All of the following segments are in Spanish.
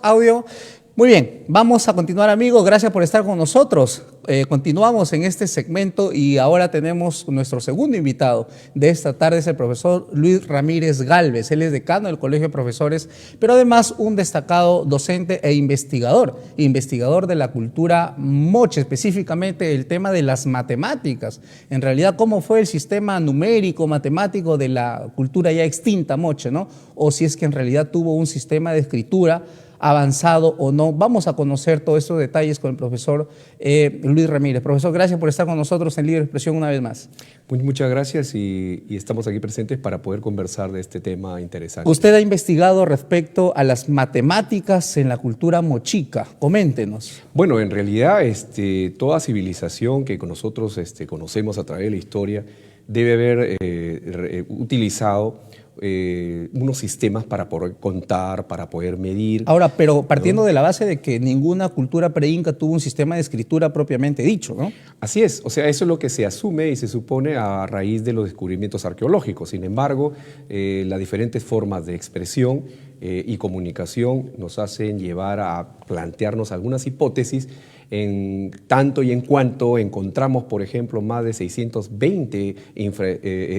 audio. Muy bien, vamos a continuar, amigos. Gracias por estar con nosotros. Continuamos en este segmento y ahora tenemos nuestro segundo invitado de esta tarde, es el profesor Luis Ramírez Gálvez. Él es decano del Colegio de Profesores, pero además un destacado docente e investigador de la cultura moche, específicamente el tema de las matemáticas. En realidad, ¿cómo fue el sistema numérico, matemático de la cultura ya extinta moche, ¿no? O si es que en realidad tuvo un sistema de escritura avanzado o no. Vamos a conocer todos estos detalles con el profesor Luis Ramírez. Profesor, gracias por estar con nosotros en Libre Expresión una vez más. Muchas gracias y estamos aquí presentes para poder conversar de este tema interesante. Usted ha investigado respecto a las matemáticas en la cultura mochica. Coméntenos. Bueno, en realidad toda civilización que nosotros conocemos a través de la historia debe haber utilizado unos sistemas para poder contar, para poder medir. Ahora, pero partiendo de la base de que ninguna cultura preinca tuvo un sistema de escritura propiamente dicho, ¿no? Así es, o sea, eso es lo que se asume y se supone a raíz de los descubrimientos arqueológicos. Sin embargo, las diferentes formas de expresión y comunicación nos hacen llevar a plantearnos algunas hipótesis en tanto y en cuanto encontramos, por ejemplo, más de 620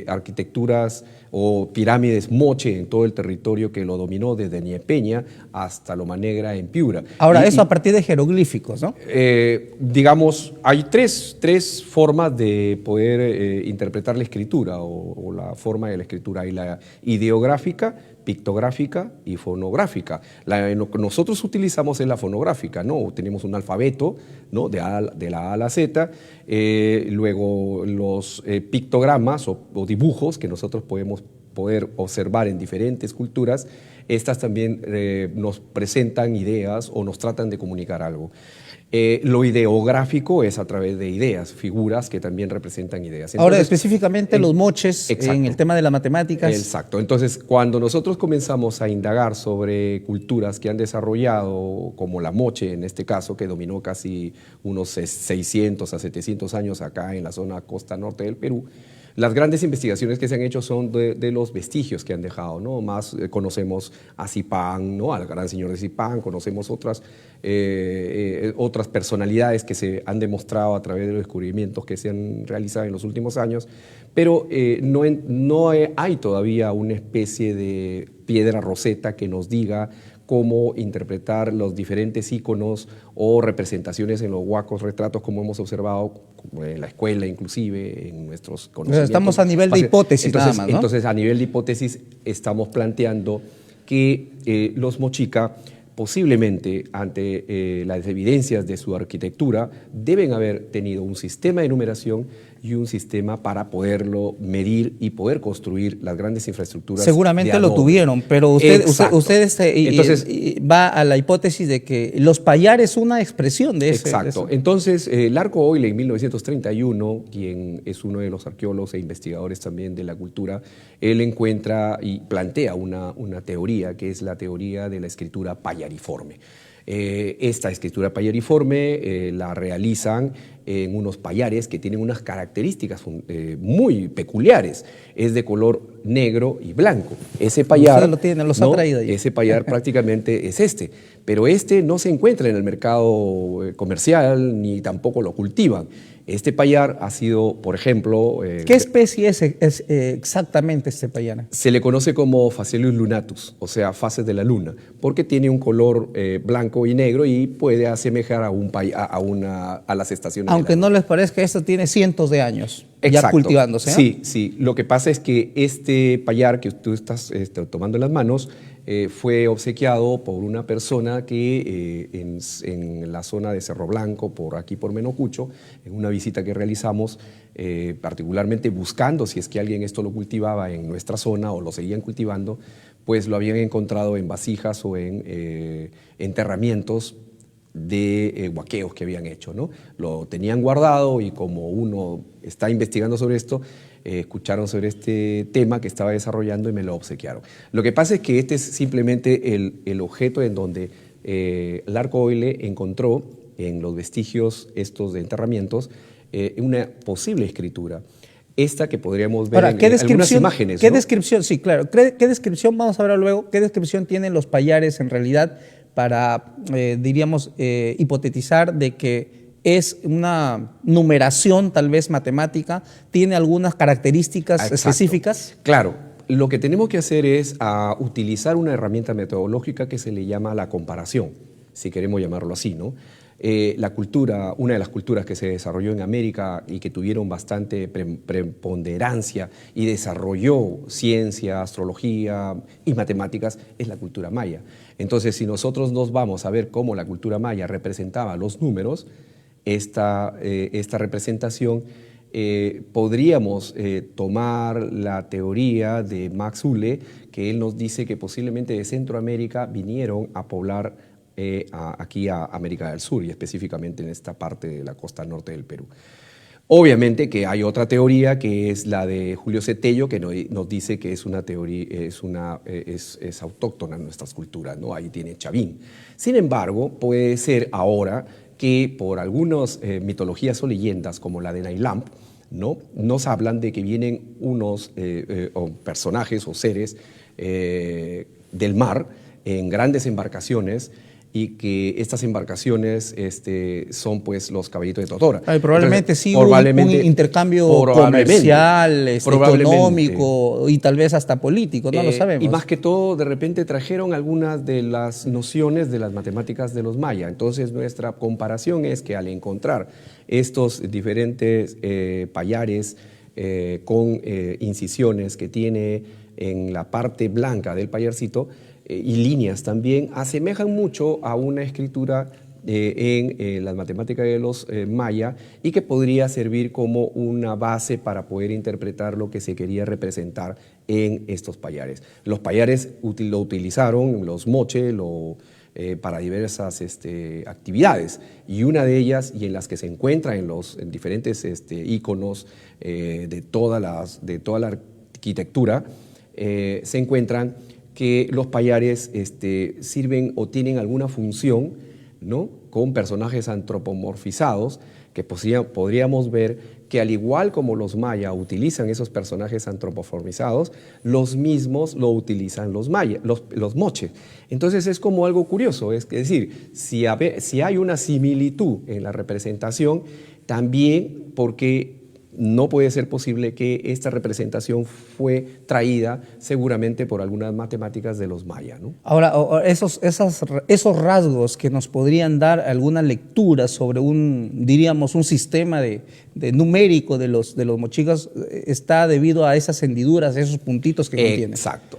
arquitecturas o pirámides moche en todo el territorio que lo dominó desde Niepeña hasta Loma Negra en Piura. Ahora, eso a partir de jeroglíficos, ¿no? Digamos, hay tres formas de poder interpretar la escritura o la forma de la escritura. Hay la ideográfica, pictográfica y fonográfica. Nosotros utilizamos la fonográfica, ¿no? Tenemos un alfabeto, ¿no? de la A a la Z, luego los pictogramas o dibujos que nosotros podemos poder observar en diferentes culturas. Estas también nos presentan ideas o nos tratan de comunicar algo. Lo ideográfico es a través de ideas, figuras que también representan ideas. Entonces, ahora, específicamente los moches, exacto, en el tema de las matemáticas. Exacto. Entonces, cuando nosotros comenzamos a indagar sobre culturas que han desarrollado, como la moche en este caso, que dominó casi unos 600 a 700 años acá en la zona costa norte del Perú, las grandes investigaciones que se han hecho son de los vestigios que han dejado, ¿no? Más conocemos a Zipán, ¿no? Al gran señor de Zipán, conocemos otras personalidades que se han demostrado a través de los descubrimientos que se han realizado en los últimos años, pero no hay todavía una especie de piedra roseta que nos diga cómo interpretar los diferentes íconos o representaciones en los huacos retratos, como hemos observado en la escuela, inclusive en nuestros conocimientos. Estamos a nivel de hipótesis, entonces, nada más, ¿no? Entonces, a nivel de hipótesis, estamos planteando que los mochica, posiblemente ante las evidencias de su arquitectura, deben haber tenido un sistema de numeración y un sistema para poderlo medir y poder construir las grandes infraestructuras. Seguramente lo tuvieron, pero usted Entonces, va a la hipótesis de que los payares es una expresión de ese. Exacto. Entonces, Larco Oile en 1931, quien es uno de los arqueólogos e investigadores también de la cultura, él encuentra y plantea una teoría que es la teoría de la escritura payariforme. Esta escritura payariforme la realizan en unos payares que tienen unas características muy peculiares. Es de color negro y blanco. Ese payar, usted lo tiene, los ha traído ahí. Ese payar prácticamente es pero no se encuentra en el mercado comercial ni tampoco lo cultivan. Este payar ha sido, por ejemplo... ¿Qué especie es exactamente este payar? Se le conoce como Phaceolus lunatus, o sea, fases de la luna, porque tiene un color blanco y negro y puede asemejar a las estaciones. Aunque no les parezca, esto tiene cientos de años. Exacto. Ya cultivándose, ¿no? Sí. Lo que pasa es que este payar que tú estás tomando en las manos fue obsequiado por una persona que en la zona de Cerro Blanco, por aquí por Menocucho, en una visita que realizamos, particularmente buscando si es que alguien esto lo cultivaba en nuestra zona o lo seguían cultivando, pues lo habían encontrado en vasijas o en enterramientos de huaqueos que habían hecho, ¿no? Lo tenían guardado y como uno está investigando sobre esto, escucharon sobre este tema que estaba desarrollando y me lo obsequiaron. Lo que pasa es que este es simplemente el objeto en donde Larco Oile encontró en los vestigios estos de enterramientos una posible escritura. Esta que podríamos ver en algunas imágenes. ¿Qué descripción? Sí, claro. ¿Qué descripción, vamos a ver luego, qué descripción tienen los payares en realidad diríamos, hipotetizar de que es una numeración tal vez matemática, tiene algunas características Exacto. específicas. Claro, lo que tenemos que hacer es utilizar una herramienta metodológica que se le llama la comparación, si queremos llamarlo así, ¿no? Una de las culturas que se desarrolló en América y que tuvieron bastante preponderancia y desarrolló ciencia, astrología y matemáticas es la cultura maya. Entonces, si nosotros nos vamos a ver cómo la cultura maya representaba los números, esta representación, podríamos tomar la teoría de Max Uhle, que él nos dice que posiblemente de Centroamérica vinieron a poblar aquí a América del Sur y específicamente en esta parte de la costa norte del Perú. Obviamente que hay otra teoría que es la de Julio Cetello, que nos dice que es una teoría, es autóctona en nuestras culturas, ¿no? Ahí tiene Chavín. Sin embargo, puede ser ahora que por algunas mitologías o leyendas, como la de Nailamp, ¿no? Nos hablan de que vienen unos personajes o seres del mar en grandes embarcaciones, y que estas embarcaciones son pues los caballitos de Totora. Probablemente Entonces, sí, un intercambio comercial, económico y tal vez hasta político, no lo sabemos. Y más que todo, de repente trajeron algunas de las nociones de las matemáticas de los mayas. Entonces, nuestra comparación es que al encontrar estos diferentes payares con incisiones que tiene en la parte blanca del payarcito, y líneas también, asemejan mucho a una escritura en las matemáticas de los maya, y que podría servir como una base para poder interpretar lo que se quería representar en estos payares. Los payares lo utilizaron, los moche, para diversas actividades, y una de ellas, y en las que se encuentra en diferentes íconos de toda la arquitectura, se encuentran que los payares sirven o tienen alguna función, ¿no? Con personajes antropomorfizados, que podríamos ver que al igual como los mayas utilizan esos personajes antropomorfizados, los mismos lo utilizan los moche. Entonces es como algo curioso, es decir, si hay una similitud en la representación, también porque no puede ser posible que esta representación fue traída seguramente por algunas matemáticas de los mayas, ¿no? Ahora, esos rasgos que nos podrían dar alguna lectura sobre diríamos, un sistema de numérico de los mochicas, está debido a esas hendiduras, esos puntitos que contiene.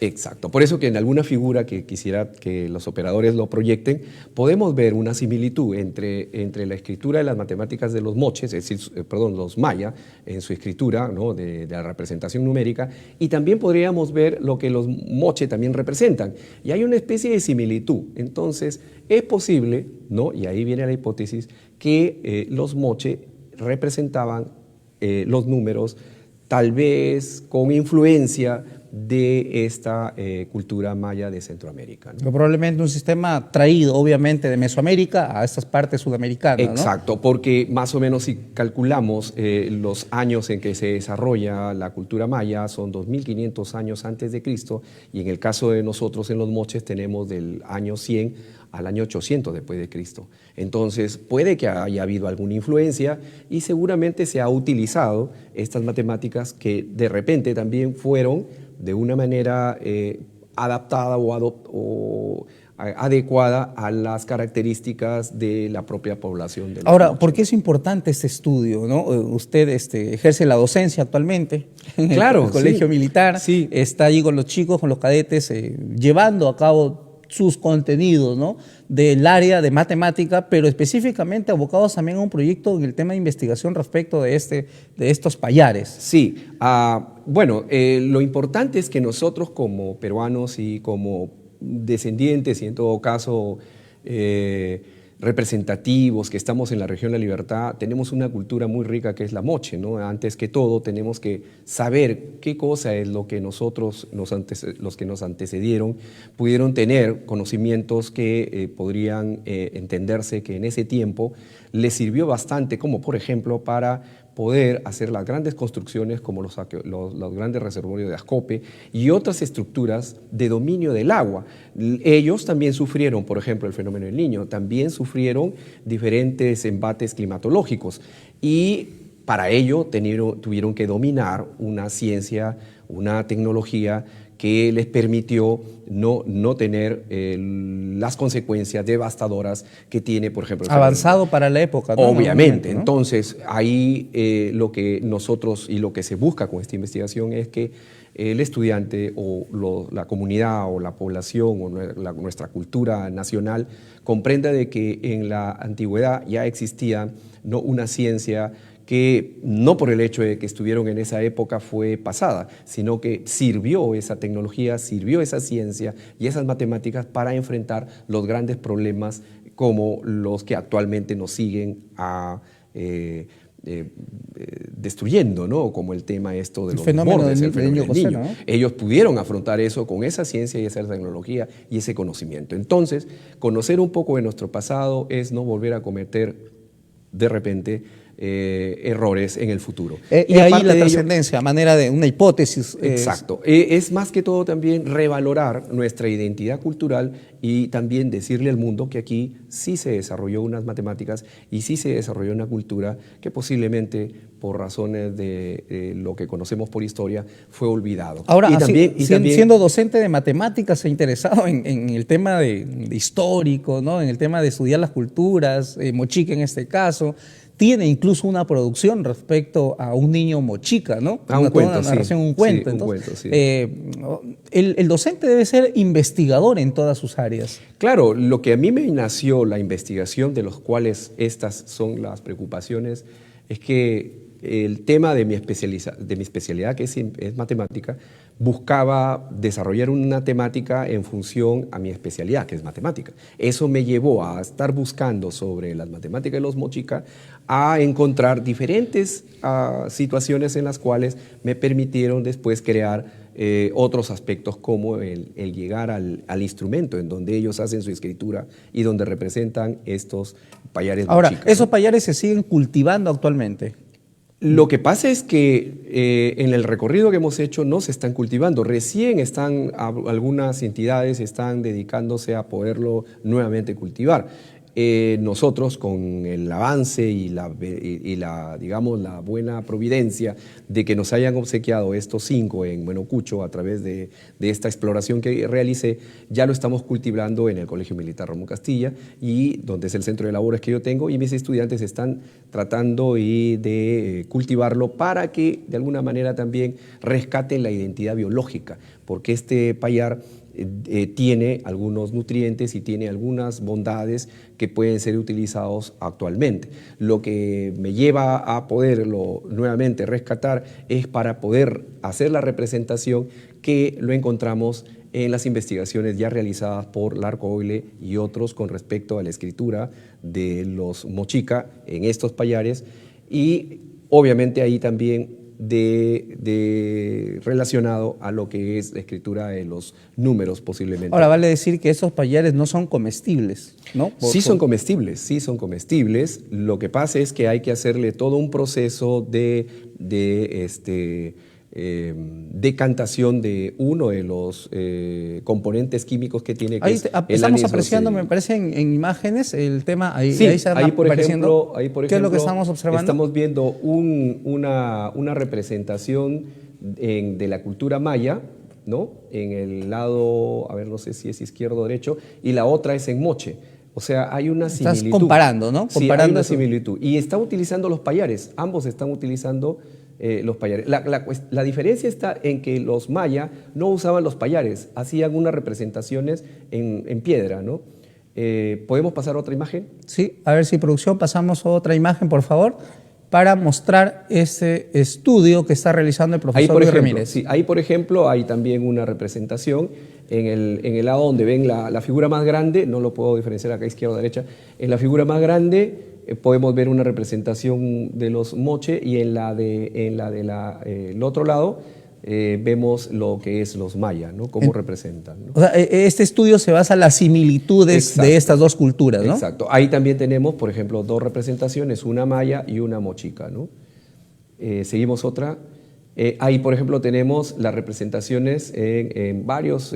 Exacto. Por eso que en alguna figura que quisiera que los operadores lo proyecten, podemos ver una similitud entre la escritura de las matemáticas de los moches, es decir, los mayas, en su escritura, ¿no? de la representación numérica, y también podríamos ver lo que los moche también representan. Y hay una especie de similitud. Entonces, es posible, ¿no? Y ahí viene la hipótesis, que los moche representaban los números tal vez con influencia de esta cultura maya de Centroamérica, ¿no? Pero probablemente un sistema traído, obviamente, de Mesoamérica a estas partes sudamericanas, ¿no? Exacto, porque más o menos si calculamos los años en que se desarrolla la cultura maya, son 2500 años antes de Cristo, y en el caso de nosotros en los moches tenemos del año 100 al año 800 después de Cristo. Entonces puede que haya habido alguna influencia, y seguramente se ha utilizado estas matemáticas que de repente también fueron de una manera adaptada o adecuada a las características de la propia población. Ahora, ¿por qué es importante este estudio, ¿no? Usted ejerce la docencia actualmente en el colegio militar, está allí con los chicos, con los cadetes, llevando a cabo sus contenidos, ¿no? Del área de matemática, pero específicamente abocados también a un proyecto en el tema de investigación respecto de estos payares. Sí, lo importante es que nosotros como peruanos y como descendientes y en todo caso representativos que estamos en la región de la Libertad, tenemos una cultura muy rica que es la moche, ¿no? Antes que todo tenemos que saber qué cosa es lo que nosotros, los que nos antecedieron, pudieron tener conocimientos que podrían entenderse que en ese tiempo les sirvió bastante, como por ejemplo para poder hacer las grandes construcciones como los grandes reservorios de Ascope y otras estructuras de dominio del agua. Ellos también sufrieron, por ejemplo, el fenómeno del Niño, también sufrieron diferentes embates climatológicos y para ello tuvieron que dominar una ciencia, una tecnología que les permitió no tener las consecuencias devastadoras que tiene, por ejemplo, avanzado para la época, ¿no? Obviamente, ¿no? Entonces ahí lo que nosotros y lo que se busca con esta investigación es que el estudiante o la comunidad o la población o nuestra cultura nacional comprenda de que en la antigüedad ya existía una ciencia que no por el hecho de que estuvieron en esa época fue pasada, sino que sirvió esa tecnología, sirvió esa ciencia y esas matemáticas para enfrentar los grandes problemas como los que actualmente nos siguen destruyendo, ¿no? Como el tema esto de los desbordes, el fenómeno del niño. ¿No? Ellos pudieron afrontar eso con esa ciencia y esa tecnología y ese conocimiento. Entonces, conocer un poco de nuestro pasado es no volver a cometer de repente errores en el futuro. Y ahí la trascendencia, a manera de una hipótesis. Exacto. Es más que todo también revalorar nuestra identidad cultural y también decirle al mundo que aquí sí se desarrolló unas matemáticas y sí se desarrolló una cultura que posiblemente por razones de lo que conocemos por historia fue olvidado. Ahora, siendo docente de matemáticas, se ha interesado en el tema de histórico, ¿no? En el tema de estudiar las culturas, Mochica en este caso. Tiene incluso una producción respecto a un niño mochica, ¿no? Un cuento, una narración, un cuento. Sí, entonces, un cuento, sí. El docente debe ser investigador en todas sus áreas. Claro, lo que a mí me nació la investigación, de los cuales estas son las preocupaciones, es que el tema de mi especialidad, que es matemática, buscaba desarrollar una temática en función a mi especialidad, que es matemática. Eso me llevó a estar buscando sobre las matemáticas de los mochica, a encontrar diferentes situaciones en las cuales me permitieron después crear otros aspectos como el llegar al instrumento en donde ellos hacen su escritura y donde representan estos payares Ahora, mochicas. ¿esos payares se siguen cultivando actualmente? Lo que pasa es que en el recorrido que hemos hecho no se están cultivando. Recién algunas entidades están dedicándose a poderlo nuevamente cultivar. Nosotros, con el avance y digamos, la buena providencia de que nos hayan obsequiado estos 5 en Menocucho a través de esta exploración que realicé, ya lo estamos cultivando en el Colegio Militar Ramón Castilla, y donde es el centro de labores que yo tengo, y mis estudiantes están tratando de cultivarlo para que de alguna manera también rescaten la identidad biológica, porque este payar tiene algunos nutrientes y tiene algunas bondades que pueden ser utilizados actualmente. Lo que me lleva a poderlo nuevamente rescatar es para poder hacer la representación que lo encontramos en las investigaciones ya realizadas por Larco Oile y otros con respecto a la escritura de los mochica en estos payares, y obviamente ahí también relacionado a lo que es la escritura de los números posiblemente. Ahora, vale decir que esos payares no son comestibles, ¿no? Sí son comestibles, sí son comestibles. Lo que pasa es que hay que hacerle todo un proceso de decantación de uno de los componentes químicos que tiene, que ahí es estamos apreciando, me parece, en imágenes el tema, ahí se ahí por apareciendo. ejemplo, ¿Qué es lo que estamos observando? Estamos viendo una representación de la cultura maya, ¿no? En el lado, a ver, no sé si es izquierdo o derecho, y la otra es en moche. O sea, hay una similitud. Estás comparando, ¿no? Sí, hay una similitud. Y está utilizando los payares, ambos están utilizando los payares. La diferencia está en que los mayas no usaban los payares, hacían unas representaciones en piedra, ¿no? ¿Podemos pasar otra imagen? Sí, a ver si producción, pasamos otra imagen, por favor, para mostrar ese estudio que está realizando el profesor Luis Ramírez. Sí, ahí, por ejemplo, hay también una representación en el lado donde ven la figura más grande, no lo puedo diferenciar acá izquierda o derecha, en la figura más grande podemos ver una representación de los moche, y en el otro lado vemos lo que es los mayas, ¿no? Cómo representan, ¿no? O sea, este estudio se basa en las similitudes de estas dos culturas, ¿no? Exacto. Ahí también tenemos, por ejemplo, 2 representaciones, una maya y una mochica, ¿no? Seguimos otra. Ahí, por ejemplo, tenemos las representaciones en varios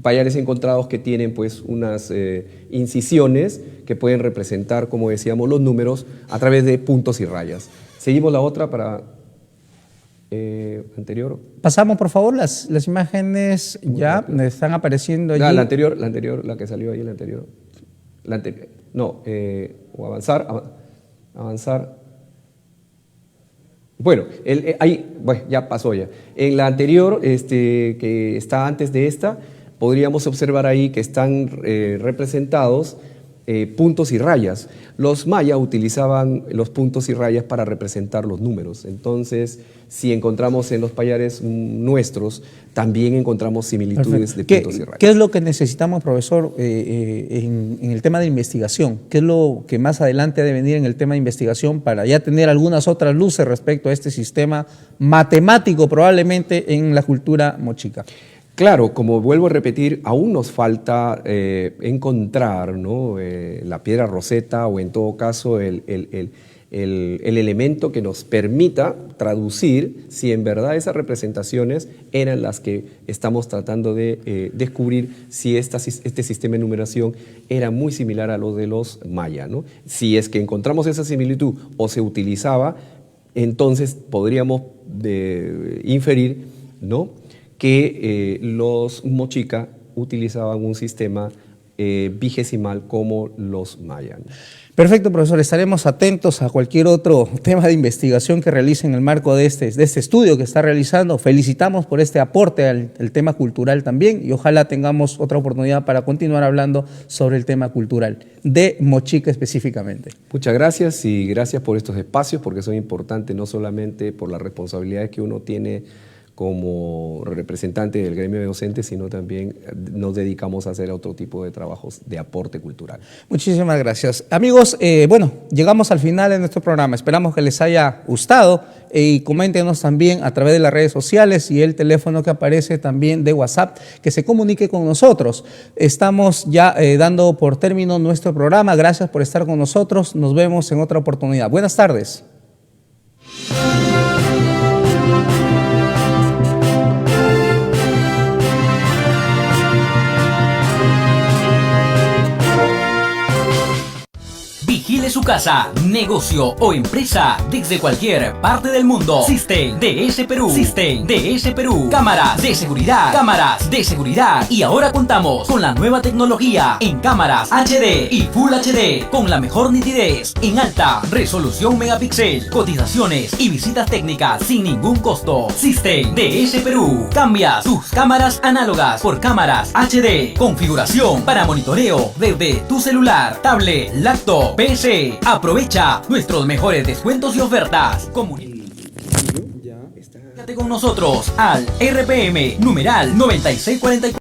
payares encontrados que tienen pues unas incisiones que pueden representar, como decíamos, los números a través de puntos y rayas. Seguimos la otra para anterior. Pasamos, por favor, las imágenes ya están apareciendo allí. La anterior, la que salió ahí, la anterior. No, o avanzar. Bueno, ahí, bueno, ya pasó ya. En la anterior, que está antes de esta, podríamos observar ahí que están representados puntos y rayas. Los mayas utilizaban los puntos y rayas para representar los números. Entonces, si encontramos en los payares nuestros, también encontramos similitudes de puntos y rayas. ¿Qué es lo que necesitamos, profesor, en el tema de investigación? ¿Qué es lo que más adelante ha de venir en el tema de investigación para ya tener algunas otras luces respecto a este sistema matemático probablemente en la cultura mochica? Claro, como vuelvo a repetir, aún nos falta encontrar, ¿no? La piedra roseta o en todo caso el elemento que nos permita traducir si en verdad esas representaciones eran las que estamos tratando de descubrir, si este sistema de numeración era muy similar a lo de los mayas, ¿no? Si es que encontramos esa similitud o se utilizaba, entonces podríamos inferir, ¿no?, que los mochica utilizaban un sistema vigesimal como los mayas. Perfecto, profesor. Estaremos atentos a cualquier otro tema de investigación que realice en el marco de este estudio que está realizando. Felicitamos por este aporte al tema cultural también y ojalá tengamos otra oportunidad para continuar hablando sobre el tema cultural, de mochica específicamente. Muchas gracias y gracias por estos espacios porque son importantes no solamente por las responsabilidades que uno tiene como representante del gremio de docentes, sino también nos dedicamos a hacer otro tipo de trabajos de aporte cultural. Muchísimas gracias. Amigos, bueno, llegamos al final de nuestro programa. Esperamos que les haya gustado y coméntenos también a través de las redes sociales y el teléfono que aparece también de WhatsApp, que se comunique con nosotros. Estamos ya dando por término nuestro programa. Gracias por estar con nosotros. Nos vemos en otra oportunidad. Buenas tardes. Vigile su casa, negocio o empresa desde cualquier parte del mundo. System DS Perú. System DS Perú. Cámaras de seguridad. Cámaras de seguridad. Y ahora contamos con la nueva tecnología en cámaras HD y Full HD con la mejor nitidez en alta resolución megapíxel. Cotizaciones y visitas técnicas sin ningún costo. System DS Perú. Cambia tus cámaras análogas por cámaras HD. Configuración para monitoreo desde tu celular, tablet, laptop, PC. Aprovecha nuestros mejores descuentos y ofertas. Comunícate con nosotros al RPM numeral 9644.